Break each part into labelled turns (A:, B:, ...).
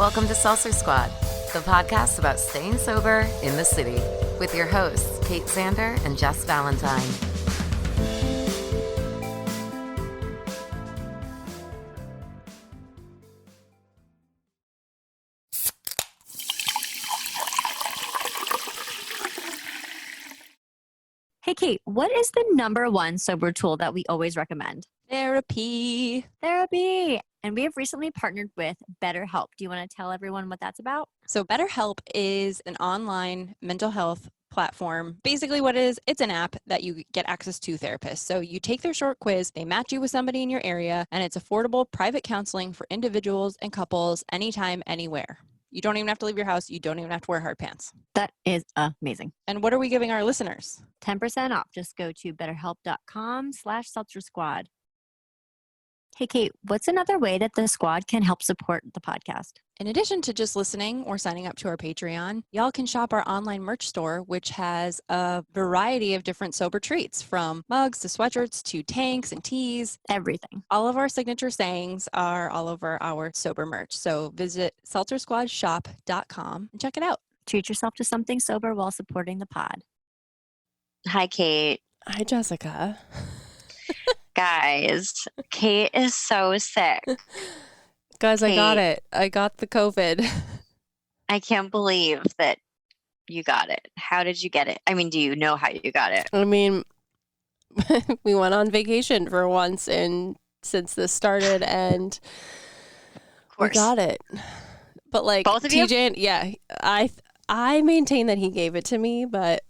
A: Welcome to Seltzer Squad, the podcast about staying sober in the city, with your hosts, Kate Sander and Jess Valentine.
B: Hey, Kate, what is the number one sober tool that we always recommend?
C: Therapy.
B: And we have recently partnered with BetterHelp. Do you want to tell everyone what that's about?
C: So BetterHelp is an online mental health platform. Basically what it is, it's an app that you get access to therapists. So you take their short quiz, they match you with somebody in your area, and it's affordable private counseling for individuals and couples anytime, anywhere. You don't even have to leave your house. You don't even have to wear hard pants.
B: That is amazing.
C: And what are we giving our listeners?
B: 10% off. Just go to betterhelp.com/seltzersquad. Hey, Kate, what's another way that the squad can help support the podcast?
C: In addition to just listening or signing up to our Patreon, y'all can shop our online merch store, which has a variety of different sober treats, from mugs to sweatshirts to tanks and tees.
B: Everything.
C: All of our signature sayings are all over our sober merch. So visit seltzersquadshop.com and check it out.
B: Treat yourself to something sober while supporting the pod.
D: Hi, Kate.
C: Hi, Jessica.
D: Guys, Kate is so sick.
C: Guys,
D: Kate,
C: I got it. I got the COVID.
D: I can't believe that you got it. How did you get it? I mean, do you know how you got it?
E: I mean, we went on vacation for once since this started, and we got it. But like
D: both of
E: TJ, yeah, I maintain that he gave it to me, but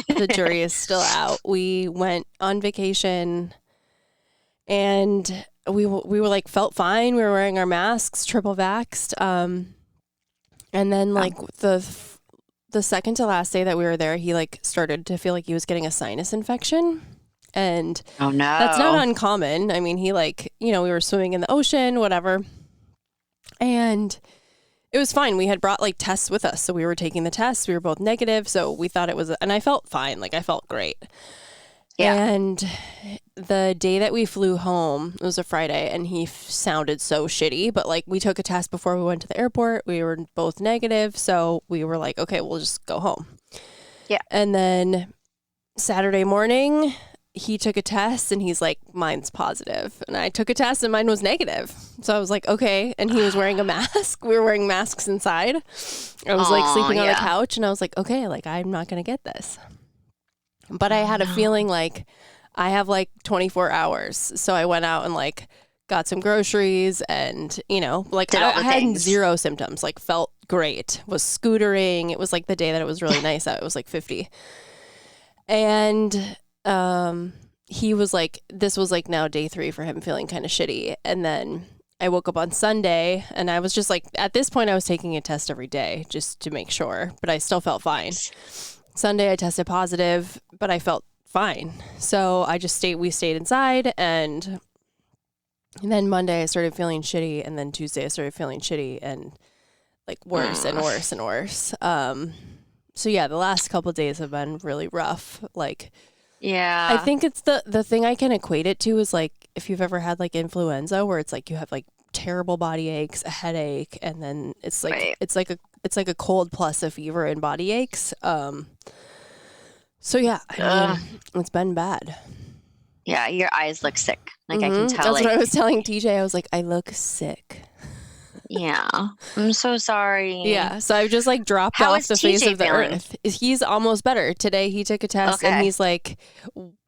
E: the jury is still out. We went on vacation, and we were like felt fine. We were wearing our masks, triple vaxxed. And then like the second to last day that we were there, he like started to feel like he was getting a sinus infection. And
D: oh no,
E: that's not uncommon. I mean, he like, we were swimming in the ocean, whatever. And it was fine. We had brought like tests with us. So we were taking the tests. We were both negative. So we thought it was, and I felt fine. Like I felt great. Yeah. And the day that we flew home, it was a Friday, and he sounded so shitty. But like we took a test before we went to the airport. We were both negative. So we were like, okay, we'll just go home.
D: Yeah.
E: And then Saturday morning, he took a test and he's like, mine's positive. And I took a test and mine was negative. So I was like, okay. And he was wearing a mask. We were wearing masks inside. I was like sleeping on the couch, and I was like, okay, like I'm not going to get this. But I had a feeling like I have like 24 hours. So I went out and like got some groceries and, like I had zero symptoms, like felt great, was scootering. It was like the day that it was really nice out. It was like 50. And he was like, this was like now day 3 for him, feeling kind of shitty. And then I woke up on Sunday, and I was just like, at this point I was taking a test every day just to make sure, but I still felt fine. Sunday I tested positive, but I felt fine. So we stayed inside, and then Monday I started feeling shitty, and then Tuesday I started feeling shitty and like worse and worse and worse. So yeah, the last couple of days have been really rough. Like,
D: yeah,
E: I think it's the thing I can equate it to is like if you've ever had like influenza, where it's like you have like terrible body aches, a headache, and then it's like it's like a cold plus a fever and body aches. So yeah, I mean, it's been bad.
D: Yeah, your eyes look sick. Like I can tell.
E: That's what I was telling TJ. I was like, I look sick.
D: Yeah, I'm so sorry.
E: Yeah, so I just like dropped off the face of the earth. He's almost better. Today he took a test, and he's like,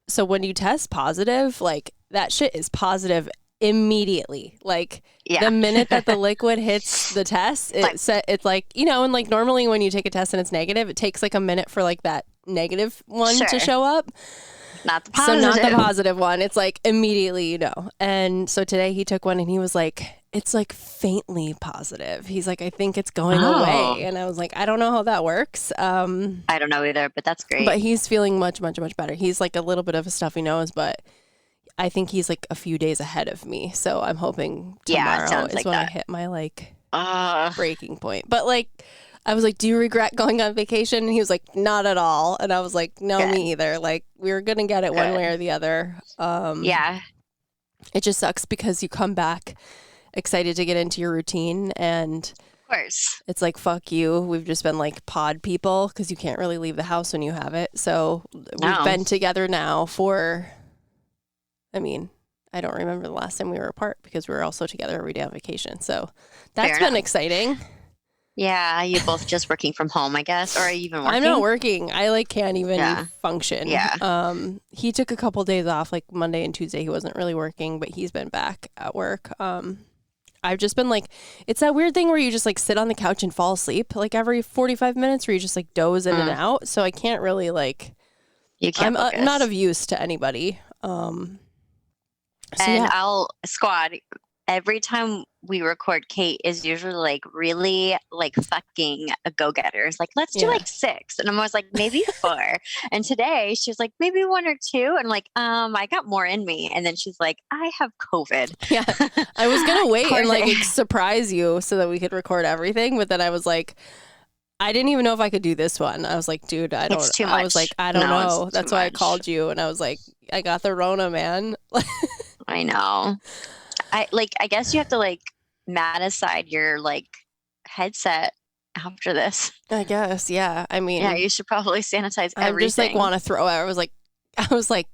E: so when you test positive, like that shit is positive immediately. Like the minute that the liquid hits the test, it's like, and like normally when you take a test and it's negative, it takes like a minute for like that negative one to show up.
D: Not the positive.
E: So not the positive one. It's like immediately, And so today he took one, and he was like, it's like faintly positive. He's like, I think it's going away. And I was like, I don't know how that works.
D: I don't know either, but that's great.
E: But he's feeling much, much, much better. He's like a little bit of a stuffy nose, but I think he's like a few days ahead of me. So I'm hoping tomorrow is when I hit my like breaking point. But like, I was like, do you regret going on vacation? And he was like, not at all. And I was like, no, me either. Like, we were going to get it one way or the other. It just sucks because you come back excited to get into your routine, and
D: course.
E: It's like, fuck you. We've just been like pod people because you can't really leave the house when you have it. So we've
D: No.
E: been together now for, I mean, I don't remember the last time we were apart because we were also together every day on vacation. So that's
D: Fair
E: been
D: enough.
E: exciting.
D: Yeah, you both just working from home, I guess, or are you even working?
E: I'm not working. I like can't even
D: Yeah.
E: function.
D: Yeah.
E: He took a couple days off, like Monday and Tuesday. He wasn't really working, but he's been back at work. I've just been like, it's that weird thing where you just like sit on the couch and fall asleep like every 45 minutes, where you just like doze in and out. So I can't really like.
D: You can't.
E: I'm not of use to anybody. So
D: And
E: yeah.
D: Squad, every time we record, Kate is usually like really like fucking a go-getter. It's like, let's do
E: Yeah.
D: like 6. And I'm always like, maybe 4. And today she was like, maybe 1 or 2. And I'm like, I got more in me. And then she's like, I have COVID.
E: Yeah. I was going to wait
D: Poor
E: and like
D: thing.
E: surprise you so that we could record everything. But then I was like, I didn't even know if I could do this one. I was like, dude, I don't.
D: It's too
E: I was
D: much.
E: like, I don't
D: No, it's
E: know.
D: too
E: That's why I
D: much.
E: called you, and I was like, I got the Rona, man.
D: I know. I guess you have to like mat aside your like headset after this.
E: I guess, yeah. I mean,
D: Yeah, you should probably sanitize
E: I
D: everything.
E: just like want to throw it. I was like,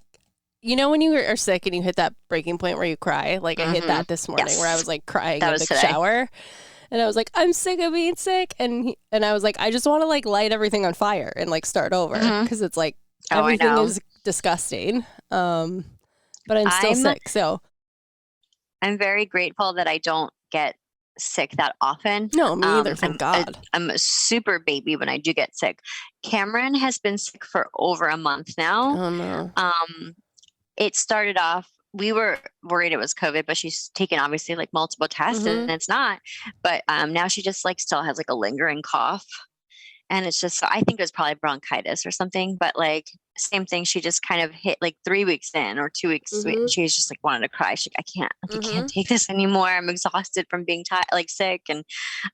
E: you know, when you are sick and you hit that breaking point where you cry. Like I hit that this morning where I
D: Yes.
E: was like crying
D: That
E: in
D: was
E: the
D: today.
E: shower. And I was like, I'm sick of being sick. And I was like, I just want to like light everything on fire and like start over because it's like
D: Oh, I
E: everything
D: know.
E: is disgusting. But I'm still sick. So
D: I'm very grateful that I don't get sick that often.
E: no, me either. Thank God.
D: I'm a super baby when I do get sick. Cameron has been sick for over a month now.
E: Oh no.
D: It started off, we were worried it was COVID, but she's taken obviously like multiple tests and it's not. But now she just like still has like a lingering cough. And it's just, I think it was probably bronchitis or something, but like same thing. She just kind of hit like 3 weeks in or 2 weeks. She was just like wanted to cry. She's like, I can't take this anymore. I'm exhausted from being like sick. And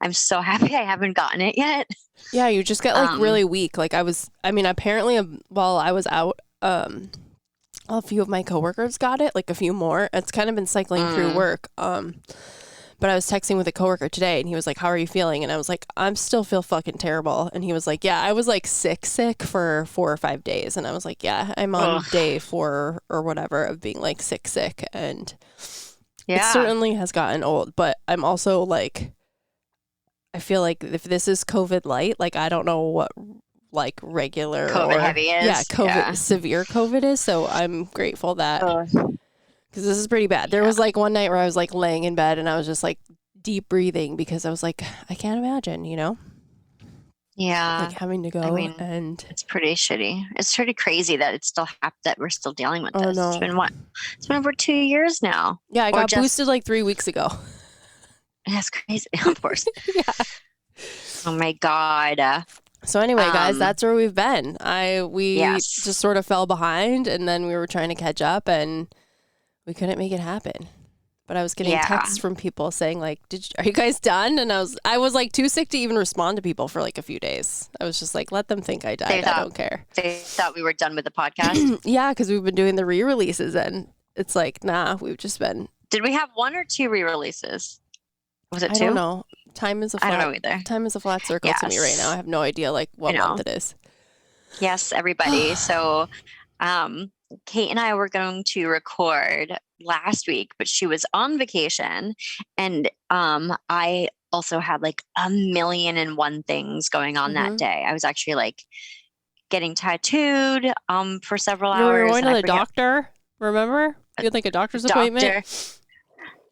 D: I'm so happy I haven't gotten it yet.
E: Yeah, you just get like really weak. Like apparently while I was out, a few of my coworkers got it, like a few more. It's kind of been cycling through work. But I was texting with a coworker today and he was like, how are you feeling? And I was like, I'm still feel fucking terrible. And he was like, yeah, I was like sick for 4 or 5 days. And I was like, yeah, I'm on day 4 or whatever of being like sick. And it certainly has gotten old, but I'm also like, I feel like if this is COVID light, like I don't know what like regular
D: COVID heavy is.
E: Yeah, COVID severe COVID is. So I'm grateful that because this is pretty bad. There was like one night where I was like laying in bed and I was just like deep breathing because I was like, I can't imagine, you know?
D: Yeah.
E: Like having to go and
D: it's pretty shitty. It's pretty crazy that it's still that we're still dealing with this.
E: no.
D: It's been what? It's been over 2 years now.
E: Yeah, I got boosted like 3 weeks ago.
D: That's crazy. Of course.
E: Yeah.
D: Oh my God.
E: So anyway, guys, that's where we've been. We
D: Yes.
E: just sort of fell behind and then we were trying to catch up and we couldn't make it happen. But I was getting texts from people saying like, are you guys done? And I was like too sick to even respond to people for like a few days. I was just like, let them think I died. I don't care.
D: They thought we were done with the podcast.
E: Yeah, because we've been doing the re-releases and it's like, nah, we've just been.
D: Did we have 1 or 2 re-releases? Was it 2?
E: I don't know. Time is a flat,
D: I don't know either.
E: Time is a flat circle to me right now. I have no idea like what month it is.
D: Yes, everybody. So Kate and I were going to record last week, but she was on vacation and I also had like 1,000,001 things going on that day. I was actually like getting tattooed for several hours.
E: You were going to the doctor, remember? You had like a doctor's appointment.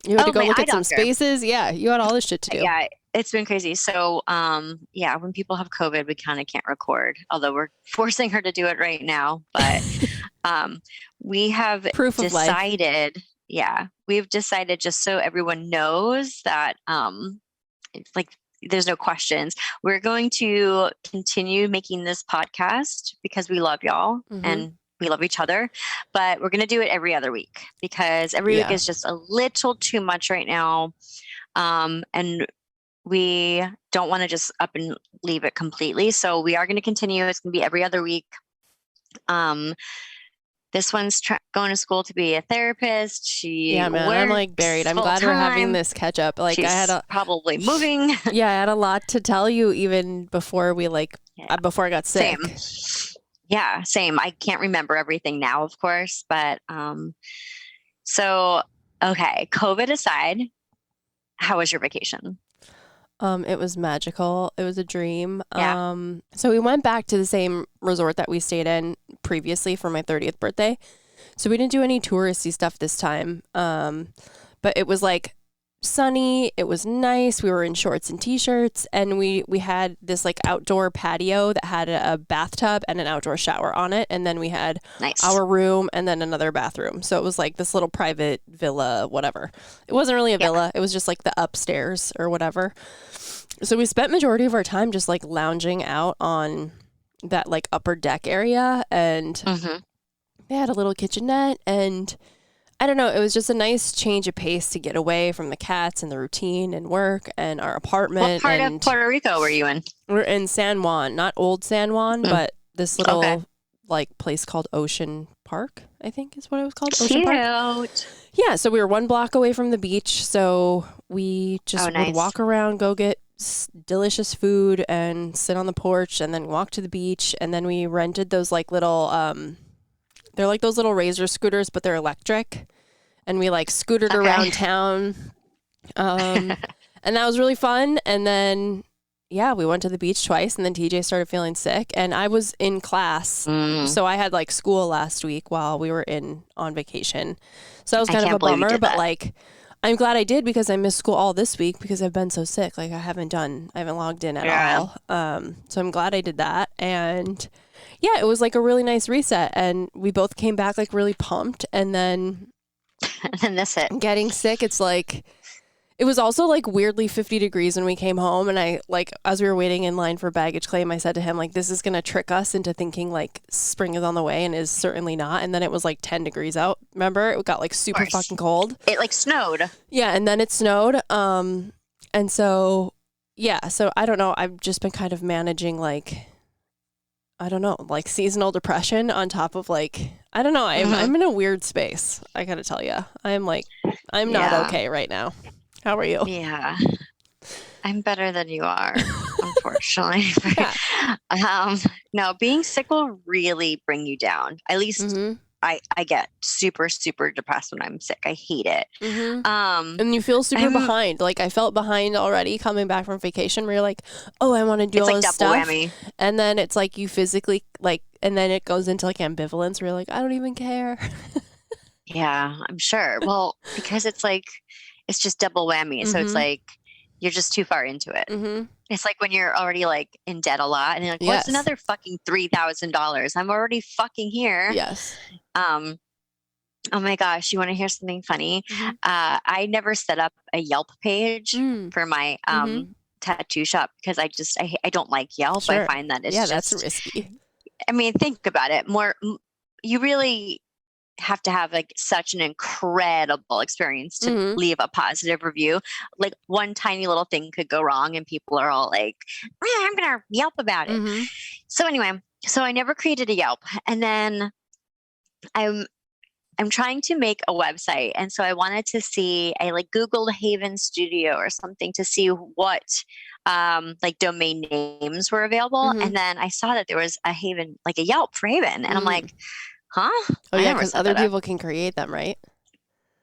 E: You had to go look at some spaces. Yeah, you had all this shit to do.
D: Yeah, it's been crazy. So, when people have COVID, we kind of can't record, although we're forcing her to do it right now. But we have decided, we've decided just so everyone knows that, like, there's no questions. We're going to continue making this podcast because we love y'all and we love each other, but we're going to do it every other week because every week is just a little too much right now. And we don't want to just up and leave it completely. So we are going to continue. It's going to be every other week. this one's going to school to be a therapist.
E: Yeah, man, I'm like buried. I'm glad we're having this catch up. Like,
D: She's
E: I had
D: probably moving.
E: Yeah, I had a lot to tell you even before we before I got sick.
D: Same. Yeah, same. I can't remember everything now, of course, but so okay, COVID aside, how was your vacation?
E: It was magical. It was a dream.
D: Yeah.
E: So we went back to the same resort that we stayed in previously for my 30th birthday. So we didn't do any touristy stuff this time. But it was like sunny. It was nice. We were in shorts and t-shirts, and we had this like outdoor patio that had a bathtub and an outdoor shower on it. And then we had our room and then another bathroom. So it was like this little private villa, whatever. It wasn't really a villa. It was just like the upstairs or whatever. So we spent majority of our time just like lounging out on that like upper deck area, and they had a little kitchenette, and I don't know, it was just a nice change of pace to get away from the cats and the routine and work and our apartment.
D: What part of Puerto Rico were you in?
E: We're in San Juan, not old San Juan, but this little like place called Ocean Park, I think is what it was called. Ocean Park. Yeah, so we were 1 block away from the beach, so we just would walk around, go get delicious food and sit on the porch and then walk to the beach. And then we rented those like little they're like those little razor scooters, but they're electric, and we like scootered around town, and that was really fun. And then we went to the beach twice, and then TJ started feeling sick, and I was in class, so I had like school last week while we were on vacation, so that was kind of a bummer, but like I'm glad I did, because I missed school all this week because I've been so sick. Like I haven't logged in at all. So I'm glad I did that. And yeah, it was like a really nice reset, and we both came back like really pumped. And then
D: that's it.
E: Getting sick, it's like, it was also like weirdly 50 degrees when we came home. And I like, as we were waiting in line for baggage claim, I said to him, like, this is going to trick us into thinking like spring is on the way, and is certainly not. And then it was like 10 degrees out. Remember? It got like super fucking cold.
D: It like snowed.
E: Yeah. And then it snowed. And so, so I don't know. I've just been kind of managing like, I don't know, like seasonal depression on top of like, I don't know. I'm in a weird space. I got to tell you, I'm not okay right now. How are you?
D: Yeah, I'm better than you are, unfortunately. No, being sick will really bring you down. At least I get super, super depressed when I'm sick. I hate it.
E: And you feel super behind. Like I felt behind already coming back from vacation, where you're like, oh, I want to do all this stuff. Whammy. And then it's like you physically like, and then it goes into like ambivalence where you're like, I don't even care.
D: Yeah, I'm sure. Well, because it's like, it's just double whammy. So it's like, you're just too far into it. It's like when you're already like in debt a lot, and you're like, what's another fucking $3,000? I'm already fucking here.
E: Yes.
D: Oh my gosh. You want to hear something funny? I never set up a Yelp page for my tattoo shop, because I don't like Yelp. Sure. I find that it's
E: that's risky.
D: I mean, think about it. You really have to have like such an incredible experience to leave a positive review. Like one tiny little thing could go wrong, and people are all like, I'm gonna Yelp about it. So anyway, I never created a Yelp, and then I'm trying to make a website, and so I wanted to see, I like Googled Haven Studio or something to see what like domain names were available, and then I saw that there was a Haven, like a Yelp for Haven, and I'm like, huh?
E: Oh yeah, because other people can create them, right?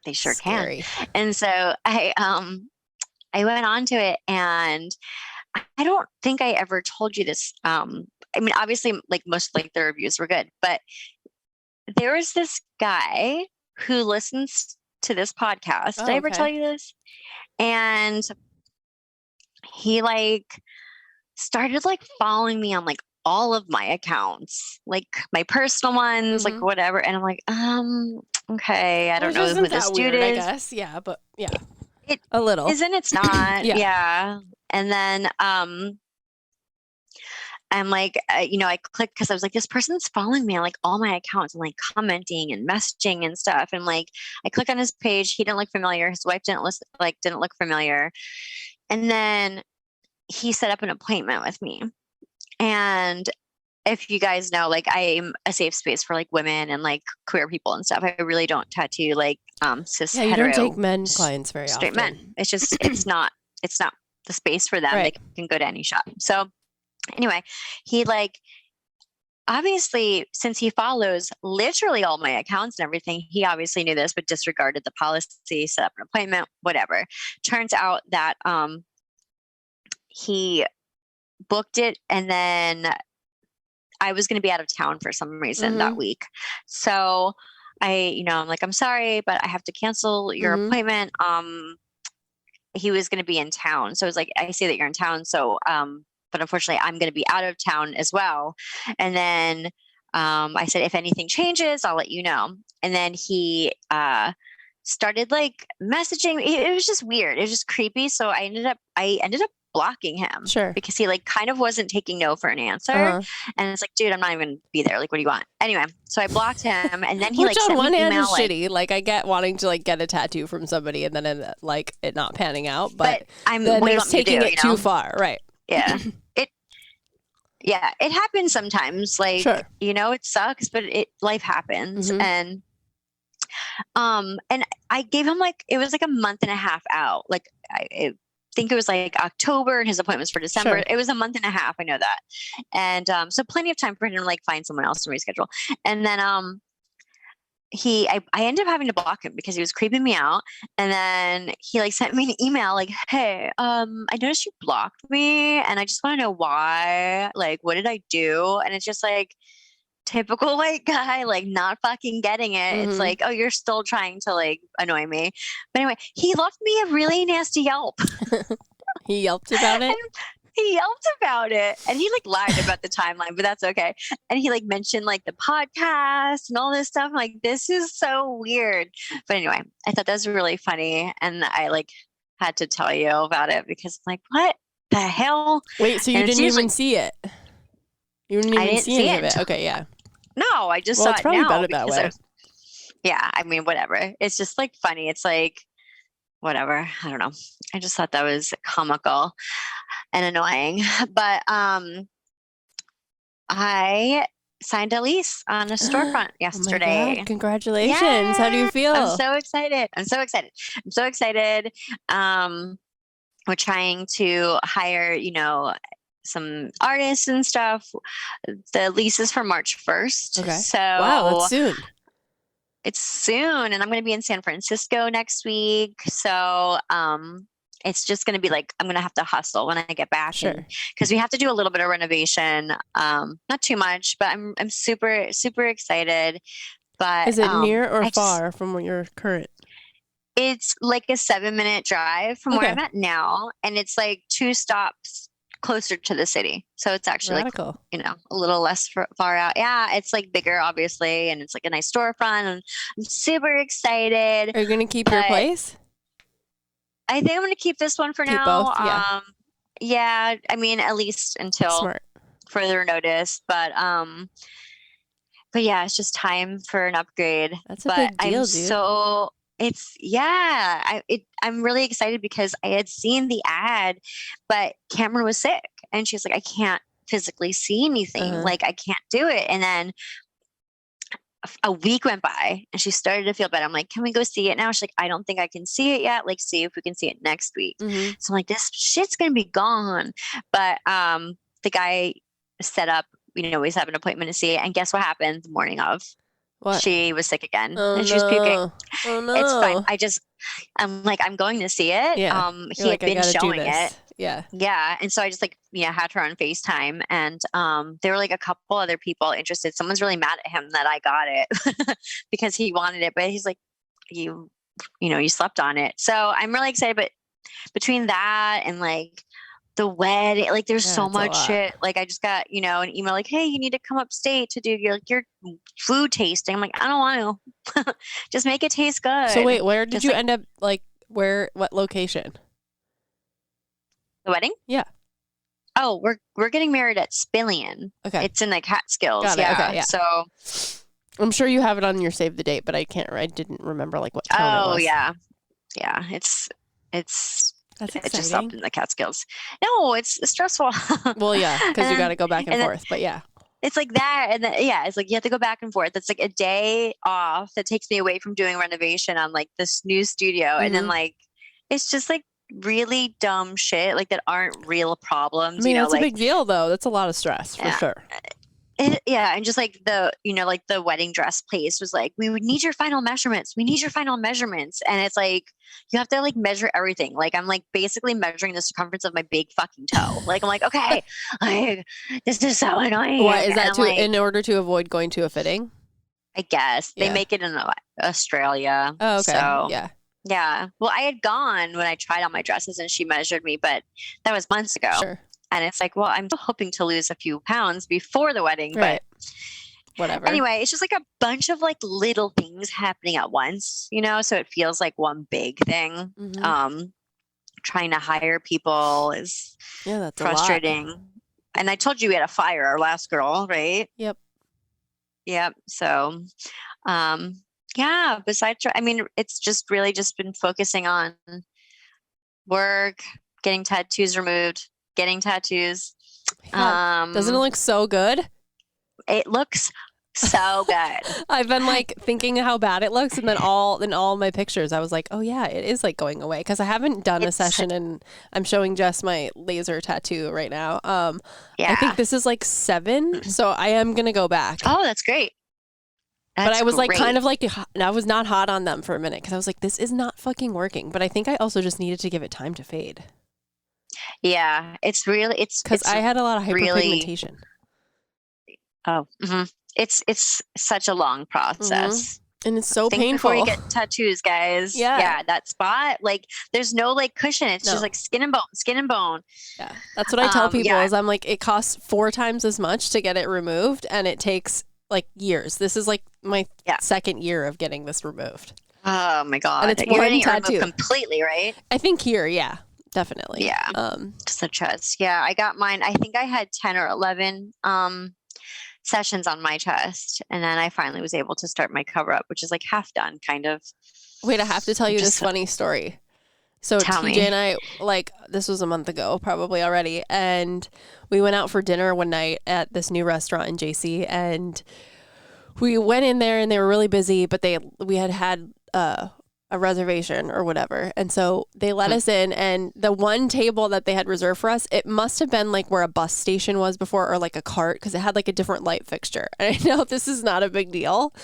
D: They sure can. And so I went on to it, and I don't think I ever told you this. I mean, obviously, like most like the reviews were good, but there was this guy who listens to this podcast. Did I ever tell you this? And he like started like following me on like all of my accounts, like my personal ones, like whatever. And I'm like, okay, I don't know who this dude is. I guess.
E: Yeah, but yeah, a little.
D: Isn't it's not? Yeah. And then I'm like, I clicked because I was like, this person's following me on like all my accounts and like commenting and messaging and stuff. And like, I click on his page. He didn't look familiar. His wife didn't look familiar. And then he set up an appointment with me. And if you guys know, like I'm a safe space for like women and like queer people and stuff. I really don't tattoo like cis
E: Yeah, you
D: hetero
E: don't take men clients very
D: straight
E: often.
D: men. It's just it's not the space for them.
E: Right.
D: They can go to any shop. So anyway, he like obviously, since he follows literally all my accounts and everything, he obviously knew this, but disregarded the policy, set up an appointment, whatever. Turns out that he booked it, and then I was going to be out of town for some reason that week. So I'm like, I'm sorry, but I have to cancel your appointment. He was going to be in town. So I was like, I see that you're in town. So, but unfortunately I'm going to be out of town as well. And then I said, if anything changes, I'll let you know. And then he started like messaging. It was just weird. It was just creepy. So I ended up blocking him.
E: Sure.
D: Because he like kind of wasn't taking no for an answer. And it's like, dude, I'm not even gonna be there. Like, what do you want? Anyway, so I blocked him, and then he
E: Which
D: like
E: on
D: sent
E: one
D: me an
E: hand
D: email,
E: is shitty. Like I get wanting to like get a tattoo from somebody and then it not panning out, but
D: I'm
E: then
D: what do you
E: there's
D: want me to
E: taking
D: do,
E: it too far. Right.
D: Yeah. It happens sometimes. Like,
E: Sure.
D: it sucks, but life happens. And I gave him like, it was like a month and a half out. Like I think it was like October and his appointments for December.
E: Sure.
D: It was a month and a half. I know that. And so plenty of time for him to like find someone else and reschedule. And then I ended up having to block him because he was creeping me out. And then he like sent me an email like, hey, I noticed you blocked me and I just want to know why. Like, what did I do? And it's just like typical white guy, like not fucking getting it. It's like, oh, you're still trying to like annoy me. But anyway, he left me a really nasty Yelp.
E: He yelped about it?
D: He yelped about it, and he like lied about the timeline, but that's okay. And he like mentioned like the podcast and all this stuff. I'm like, this is so weird. But anyway, I thought that was really funny, and I like had to tell you about it because like, what the hell?
E: Wait, so you didn't even see it? You didn't even see any of it? Okay, yeah.
D: No, I just
E: saw
D: it
E: probably
D: now
E: better that way.
D: Yeah, I mean, whatever. It's just like funny. It's like whatever. I don't know. I just thought that was comical and annoying. But I signed a lease on a storefront yesterday.
E: Oh my God, congratulations.
D: Yes!
E: How do you feel?
D: I'm so excited. We're trying to hire, some artists and stuff. The lease is for March 1st.
E: Okay.
D: So
E: wow, that's soon.
D: It's soon, and I'm going to be in San Francisco next week. So it's just going to be like I'm going to have to hustle when I get back, because we have to do a little bit of renovation, not too much, but I'm super super excited. But
E: is it near or far from your current?
D: It's like a 7-minute drive from where I'm at now, and it's like 2 stops closer to the city. So it's actually
E: radical.
D: Like, a little less far out. Yeah, it's like bigger, obviously, and it's like a nice storefront, and I'm super excited.
E: Are you going to keep your place?
D: I think I'm going to keep this one for
E: keep
D: now.
E: Both? Yeah.
D: Yeah, I mean, at least until further notice, but yeah, it's just time for an upgrade.
E: That's a big deal, dude.
D: I'm really excited because I had seen the ad, but Cameron was sick and she's like, I can't physically see anything. Like I can't do it. And then a week went by and she started to feel better. I'm like, can we go see it now? She's like, I don't think I can see it yet. Like, see if we can see it next week. So I'm like, this shit's going to be gone. But the guy set up, we have an appointment to see it. And guess what happened the morning of? What? She was sick again and she was puking. Oh, no. It's fine. I'm like, I'm going to see it.
E: Yeah.
D: He had been showing it.
E: Yeah.
D: Yeah. And so I just had her on FaceTime, and there were like a couple other people interested. Someone's really mad at him that I got it because he wanted it, but he's like, you slept on it. So I'm really excited, but between that and like the wedding, like there's so much shit. Like I just got, an email like, hey, you need to come upstate to do your food tasting. I'm like, I don't want to. Just make it taste good.
E: So wait, where did you end up? Like what location?
D: The wedding?
E: Yeah.
D: Oh, we're getting married at Spillian. Okay. It's in the Catskills.
E: Got it.
D: Yeah.
E: Okay, yeah.
D: So
E: I'm sure you have it on your save the date, but I didn't remember like what town it was.
D: Oh yeah. Yeah. It's
E: that's exciting.
D: It's just up in the Catskills. No, it's stressful.
E: Well, yeah, because you got to go back and forth. But yeah.
D: it's like that. And then, it's like you have to go back and forth. It's like a day off that takes me away from doing renovation on like this new studio. And then like, it's just like really dumb shit like that aren't real problems.
E: I mean,
D: that's
E: a big deal though. That's a lot of stress for sure.
D: And just like the wedding dress place was like, we would need your final measurements. We need your final measurements. And it's like, you have to like measure everything. Like I'm like basically measuring the circumference of my big fucking toe. Like I'm like, okay, like this is so annoying.
E: What is that in order to avoid going to a fitting?
D: I guess they make it in Australia.
E: Oh, okay.
D: So,
E: yeah.
D: Well, I had gone when I tried on my dresses and she measured me, but that was months ago.
E: Sure.
D: And it's like, well, I'm still hoping to lose a few pounds before the wedding,
E: right.
D: But
E: whatever.
D: Anyway, it's just like a bunch of like little things happening at once, so it feels like one big thing. Trying to hire people is
E: that's
D: frustrating. And I told you we had a fire, our last girl, right?
E: Yep.
D: So, besides, I mean, it's just really just been focusing on work, getting tattoos removed, getting tattoos.
E: Doesn't it look so good?
D: It looks so good.
E: I've been like thinking how bad it looks, and then all my pictures, I was like, oh yeah, it is like going away because I haven't done a session, and I'm showing Jess my laser tattoo right now. I think this is like 7, so I am gonna go back.
D: Oh, that's great.
E: But I was like kind of like I was not hot on them for a minute because I was like, this is not fucking working. But I think I also just needed to give it time to fade.
D: Yeah, it's
E: because I had a lot of hyperpigmentation.
D: It's such a long process.
E: And it's so painful.
D: Before you get tattoos, guys. Yeah, that spot, like there's no like cushion. It's just like skin and bone.
E: Yeah, that's what I tell people is I'm like, it costs 4 times as much to get it removed, and it takes like years. This is like my 2nd year of getting this removed.
D: Oh my god!
E: And it's
D: You're
E: one tattoo
D: completely, right?
E: I think here, definitely.
D: Yeah. Just the chest. Yeah, I got mine. I think I had 10 or 11 sessions on my chest, and then I finally was able to start my cover up, which is like half done, kind of.
E: Wait, I have to tell you this funny story. So TJ and I, like, this was a month ago, probably already, and we went out for dinner one night at this new restaurant in JC, and we went in there, and they were really busy, but we had a reservation or whatever, and so they let us in, and the one table that they had reserved for us, it must have been like where a bus station was before, or like a cart, because it had like a different light fixture. And I know this is not a big deal.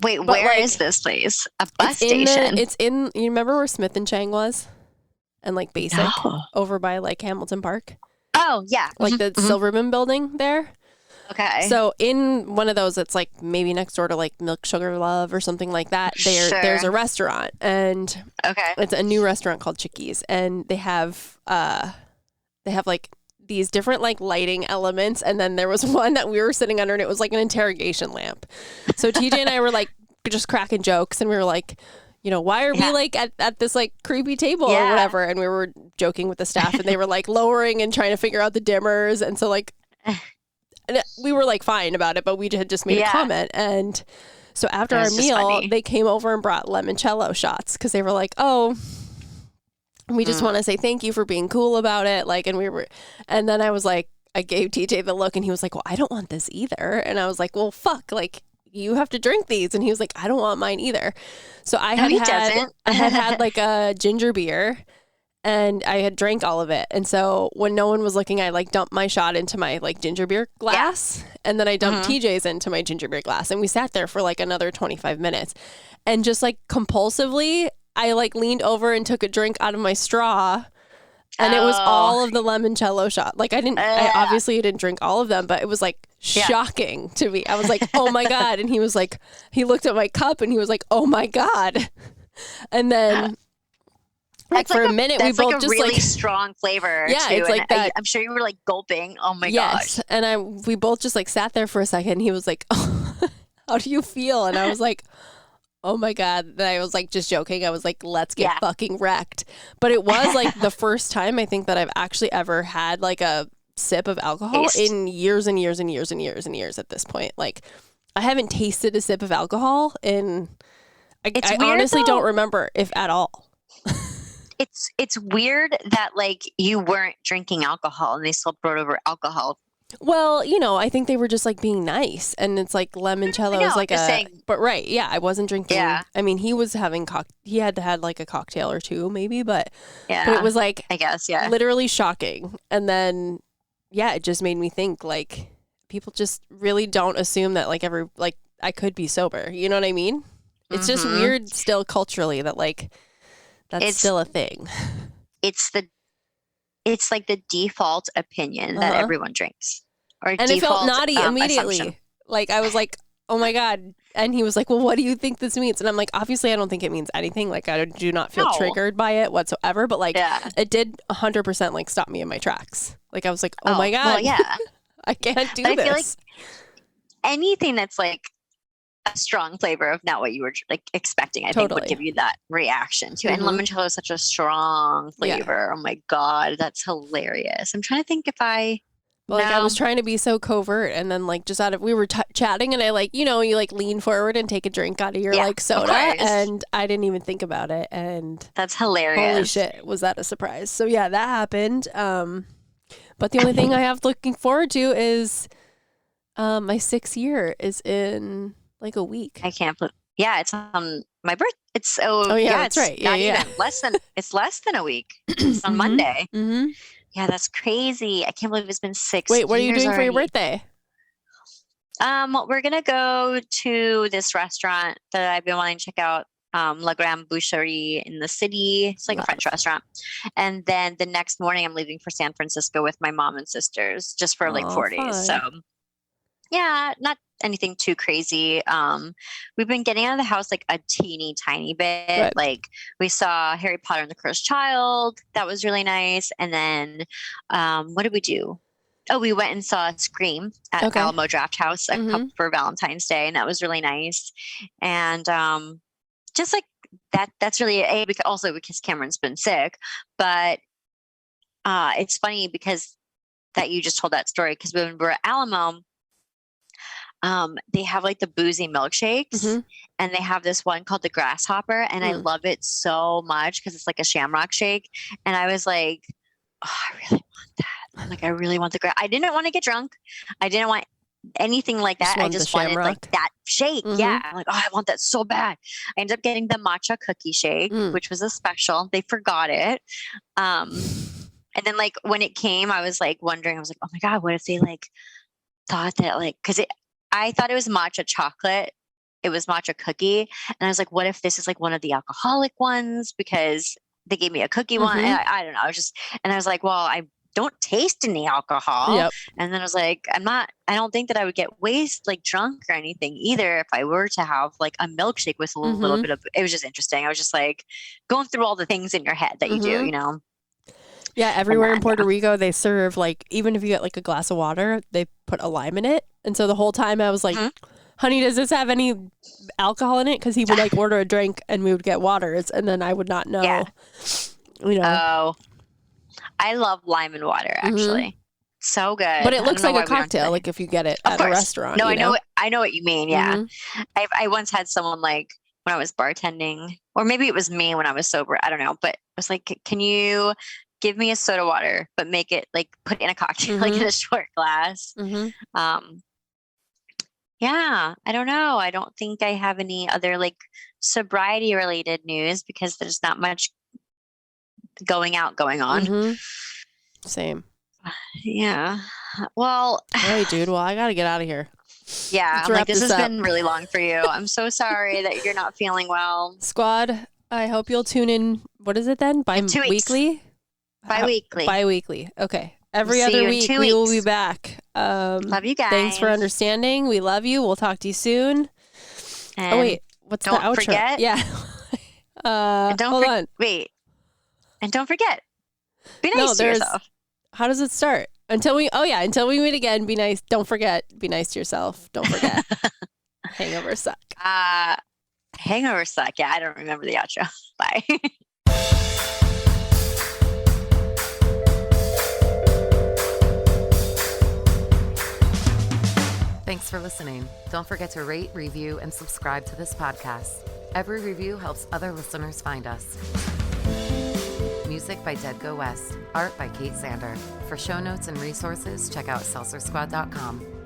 D: Wait, where is this place? A bus station?
E: You remember where Smith and Chang was? And like Basic over by like Hamilton Park?
D: Oh, yeah.
E: Like the Silverman building there?
D: Okay.
E: So in one of those, it's like maybe next door to like Milk Sugar Love or something like that. There's a restaurant, and it's a new restaurant called Chickies, and they have like these different like lighting elements, and then there was one that we were sitting under, and it was like an interrogation lamp. So TJ and I were like just cracking jokes, and we were like, why are we like at this like creepy table or whatever? And we were joking with the staff, and they were like lowering and trying to figure out the dimmers, and so like. And we were like fine about it, but we had just made a comment. And so after our meal, they came over and brought limoncello shots because they were like, oh, we just want to say thank you for being cool about it. Like, and then I was like, I gave TJ the look, and he was like, well, I don't want this either. And I was like, well, fuck, like you have to drink these. And he was like, I don't want mine either. So I had like a ginger beer. And I had drank all of it. And so when no one was looking, I like dumped my shot into my like ginger beer glass. And then I dumped TJ's into my ginger beer glass. And we sat there for like another 25 minutes. And just like compulsively, I like leaned over and took a drink out of my straw. And it was all of the limoncello shot. Like I obviously didn't drink all of them, but it was like shocking to me. I was like, oh my God. And he was like, he looked at my cup and he was like, oh my God. And then... Like for a minute, we both just
D: really strong flavor.
E: Yeah,
D: too.
E: it's like that.
D: I'm sure you were like gulping. Oh my
E: gosh. And we both just like sat there for a second. And he was like, oh, "How do you feel?" And I was like, "Oh my God!" And I was like just joking. I was like, "Let's get fucking wrecked." But it was like the first time I think that I've actually ever had like a sip of alcohol in years and years and years and years and years. At this point, like I haven't tasted a sip of alcohol in. I honestly don't remember if at all.
D: It's weird that like you weren't drinking alcohol and they still brought over alcohol
E: Well, I think they were just like being nice, and it's like limoncello is like but right, yeah, I wasn't drinking.
D: Yeah.
E: I mean, he was having he had like a cocktail or two maybe, but
D: Yeah.
E: it was like,
D: I guess, yeah.
E: literally shocking. And then, yeah, it just made me think like people just really don't assume that like I could be sober. You know what I mean? It's just weird still culturally that like that's still a thing.
D: It's like the default opinion that everyone drinks.
E: And it felt naughty immediately. Assumption. Like I was like, oh my God. And he was like, well, what do you think this means? And I'm like, obviously I don't think it means anything. Like I do not feel triggered by it whatsoever. But like it did 100% like stop me in my tracks. Like I was like, oh my God.
D: Well, yeah.
E: I can't do
D: but
E: this.
D: I feel like anything that's like a strong flavor of not what you were like expecting, I think would give you that reaction to it. And limoncello is such a strong flavor. Oh my God, that's hilarious. I'm trying to think if I was trying to be so covert, and then like just we were chatting, and I like you like lean forward and take a drink out of your like soda, and I didn't even think about it, and that's hilarious.
E: Holy shit, was that a surprise? So yeah, that happened. But the only thing I have looking forward to is my 6th year is in like a week.
D: I can't believe. Yeah, it's on my birth. It's
E: that's right. Yeah,
D: even less than a week. It's on Monday. Mm-hmm. Yeah, that's crazy. I can't believe it's been 6 years.
E: Wait, what are you doing for your birthday?
D: We're gonna go to this restaurant that I've been wanting to check out. La Grande Boucherie in the city. It's like a French restaurant. And then the next morning I'm leaving for San Francisco with my mom and sisters just for like 4 days. So yeah, not anything too crazy. We've been getting out of the house like a teeny tiny bit. Good. Like we saw Harry Potter and the Cursed Child. That was really nice. And then what did we do? Oh, we went and saw Scream at Alamo Draft House for Valentine's Day, and that was really nice. And just like that's really because Cameron's been sick. But it's funny because that you just told that story, because when we were at Alamo, they have like the boozy milkshakes, and they have this one called the Grasshopper, and I love it so much because it's like a shamrock shake. And I was like, oh, I really want that. Like I really want I didn't want to get drunk. I didn't want anything like that. I just wanted like that shake. Yeah. I'm like, oh, I want that so bad. I ended up getting the matcha cookie shake, which was a special. They forgot it. And then like when it came, I was like wondering, I was like, oh my God, what if they like thought that like, I thought it was matcha chocolate. It was matcha cookie. And I was like, what if this is like one of the alcoholic ones? Because they gave me a cookie one. And I don't know. I was like, well, I don't taste any alcohol. Yep. And then I was like, I don't think that I would get like drunk or anything either if I were to have like a milkshake with a little bit of, it was just interesting. I was just like going through all the things in your head that you do,
E: Yeah. Everywhere in Puerto Rico, they serve like, even if you get like a glass of water, they put a lime in it. And so the whole time I was like, honey, does this have any alcohol in it? Because he would like order a drink and we would get waters, and then I would not know. Yeah.
D: Oh, I love lime and water actually. So good.
E: But it looks like a cocktail, like if you get it at a restaurant.
D: No, I know what you mean. Yeah. I once had someone like when I was bartending, or maybe it was me when I was sober. I don't know. But I was like, can you give me a soda water, but make it like put in a cocktail, like in a short glass. Yeah, I don't know. I don't think I have any other like sobriety related news because there's not much going on.
E: Same.
D: Yeah. Well.
E: All right, dude. Well, I got to get out of here.
D: Yeah. I'm like, this has been really long for you. I'm so sorry that you're not feeling well.
E: Squad, I hope you'll tune in. What is it then? Bi-weekly? Bi-weekly. Okay. Every other week we will be back.
D: Love you guys.
E: Thanks for understanding. We love you. We'll talk to you soon.
D: And
E: wait, what's the outro?
D: Don't forget.
E: Yeah. Hold on.
D: Wait. And don't forget. Be nice to yourself.
E: How does it start? Until we meet again, be nice. Don't forget, be nice to yourself. Don't forget. Hangovers suck.
D: Hangovers suck. Yeah, I don't remember the outro. Bye.
A: Thanks for listening. Don't forget to rate, review, and subscribe to this podcast. Every review helps other listeners find us. Music by Dead Go West. Art by Kate Sander. For show notes and resources, check out seltzersquad.com.